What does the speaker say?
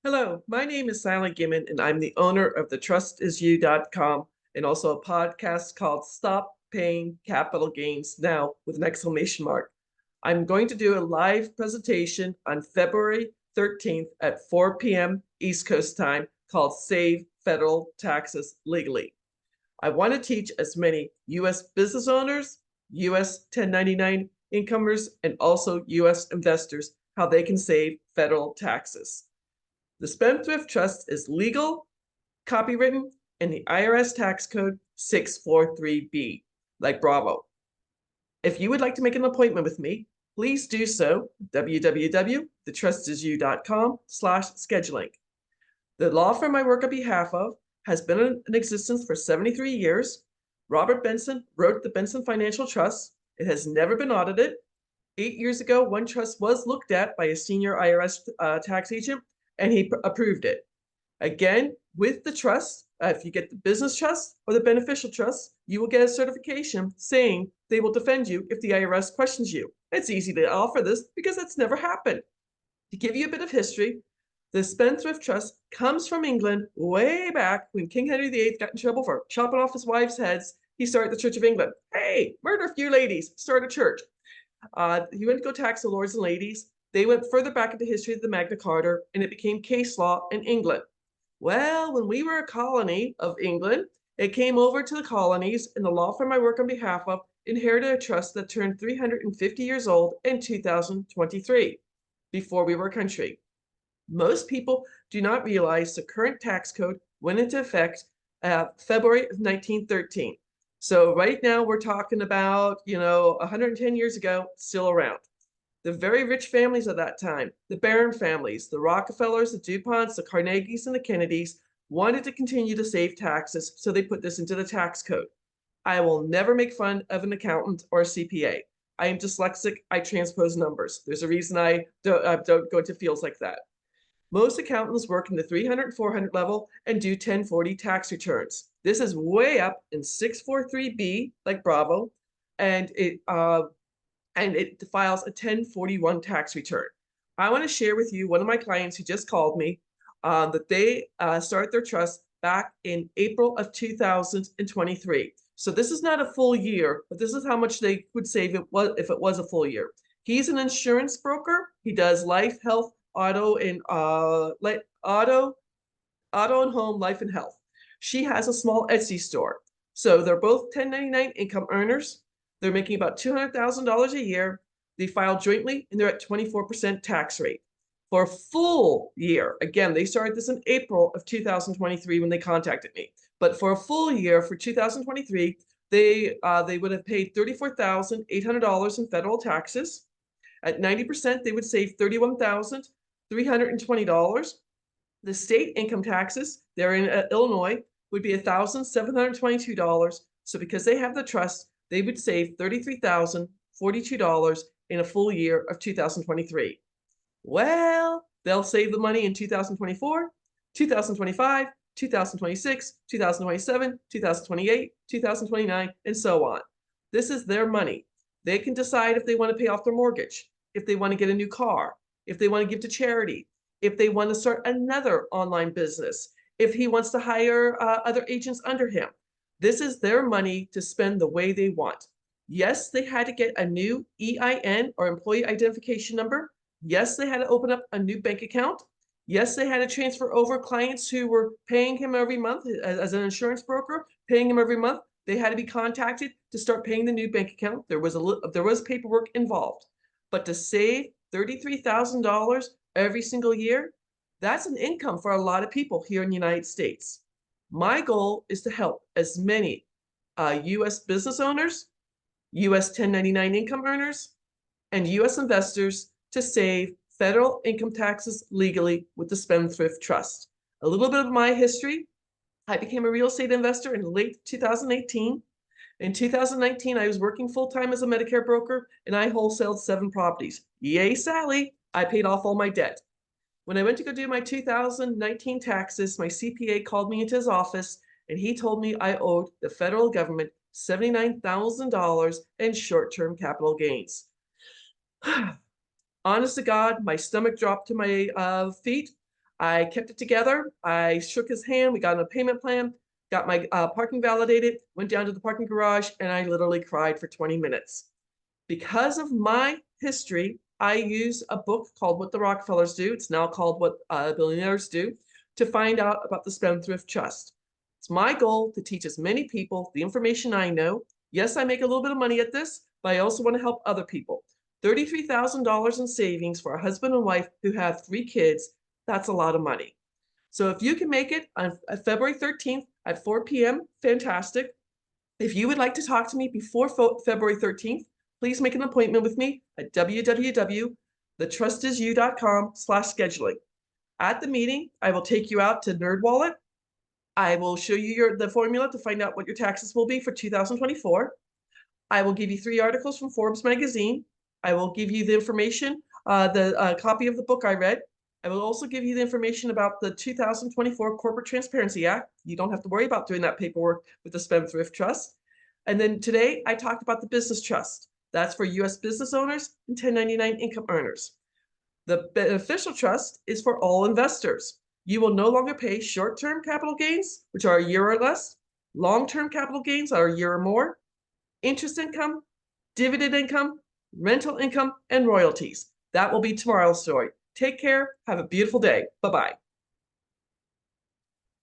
Hello, my name is Silent Gimmon, and I'm the owner of the trustisyou.com and also a podcast called Stop Paying Capital Gains Now with an exclamation mark. I'm going to do a live presentation on February 13th at 4 p.m. East Coast time called Save Federal Taxes Legally. I want to teach as many U.S. business owners, U.S. 1099 incomers, and also U.S. investors how they can save federal taxes. The Spendthrift Trust is legal, copywritten, in the IRS Tax Code 643B, like Bravo. If you would like to make an appointment with me, please do so www.thetrustisYou.com/scheduling. The law firm I work on behalf of has been in existence for 73 years. Robert Benson wrote the Benson Financial Trust. It has never been audited. 8 years ago, one trust was looked at by a senior IRS tax agent, and he approved it. Again, with the trust, if you get the business trust or the beneficial trust, you will get a certification saying they will defend you if the IRS questions you. It's easy to offer this because that's never happened. To give you a bit of history, the Spendthrift Trust comes from England way back when King Henry VIII got in trouble for chopping off his wives' heads. He started the Church of England. Hey, murder a few ladies, start a church. He went to go tax the lords and ladies. They went further back into history of the Magna Carta, and it became case law in England. Well, when we were a colony of England, it came over to the colonies, and the law firm I work on behalf of inherited a trust that turned 350 years old in 2023, before we were a country. Most people do not realize the current tax code went into effect February of 1913. So right now we're talking about, 110 years ago, still around. The very rich families of that time, the Barron families, the Rockefellers, the DuPonts, the Carnegies, and the Kennedys, wanted to continue to save taxes, so they put this into the tax code. I will never make fun of an accountant or a CPA. I am dyslexic. I transpose numbers. There's a reason I don't go into fields like that. Most accountants work in the 300 and 400 level and do 1040 tax returns. This is way up in 643B, like Bravo, and it files a 1041 tax return. I want to share with you one of my clients who just called me that they started their trust back in April of 2023. So this is not a full year, but this is how much they would save if it was a full year. He's an insurance broker. He does life, health, auto, and home, life, and health. She has a small Etsy store. So they're both 1099 income earners. They're making about $200,000 a year. They file jointly, and they're at 24% tax rate. For a full year, again, they started this in April of 2023 when they contacted me. But for a full year for 2023, they would have paid $34,800 in federal taxes. At 90%, they would save $31,320. The state income taxes, they're in Illinois, would be $1,722. So because they have the trust, they would save $33,042 in a full year of 2023. Well, they'll save the money in 2024, 2025, 2026, 2027, 2028, 2029, and so on. This is their money. They can decide if they want to pay off their mortgage, if they want to get a new car, if they want to give to charity, if they want to start another online business, if he wants to hire other agents under him. This is their money to spend the way they want. Yes, they had to get a new EIN or employee identification number. Yes, they had to open up a new bank account. Yes, they had to transfer over clients who were paying him every month as an insurance broker, paying him every month. They had to be contacted to start paying the new bank account. There was paperwork involved. But to save $33,000 every single year, that's an income for a lot of people here in the United States. My goal is to help as many U.S. business owners, U.S. 1099 income earners, and U.S. investors to save federal income taxes legally with the Spendthrift Trust. A little bit of my history. I became a real estate investor in late 2018. In 2019, I was working full-time as a Medicare broker, and I wholesaled 7 properties. Yay, Sally! I paid off all my debt. When I went to go do my 2019 taxes, my CPA called me into his office, and he told me I owed the federal government $79,000 in short-term capital gains. Honest to God, my stomach dropped to my feet. I kept it together. I shook his hand. We got on a payment plan, got my parking validated, went down to the parking garage, and I literally cried for 20 minutes. Because of my history, I use a book called What the Rockefellers Do. It's now called What Billionaires Do, to find out about the Spendthrift Trust. It's my goal to teach as many people the information I know. Yes, I make a little bit of money at this, but I also want to help other people. $33,000 in savings for a husband and wife who have 3 kids. That's a lot of money. So if you can make it on February 13th at 4 p.m., fantastic. If you would like to talk to me before February 13th, please make an appointment with me at www.thetrustisyou.com/scheduling. At the meeting, I will take you out to NerdWallet. I will show you the formula to find out what your taxes will be for 2024. I will give you 3 articles from Forbes magazine. I will give you the information, the copy of the book I read. I will also give you the information about the 2024 Corporate Transparency Act. You don't have to worry about doing that paperwork with the Spendthrift Trust. And then today I talked about the business trust. That's for U.S. business owners and 1099 income earners. The beneficial trust is for all investors. You will no longer pay short-term capital gains, which are a year or less. Long-term capital gains are a year or more. Interest income, dividend income, rental income, and royalties. That will be tomorrow's story. Take care. Have a beautiful day. Bye-bye.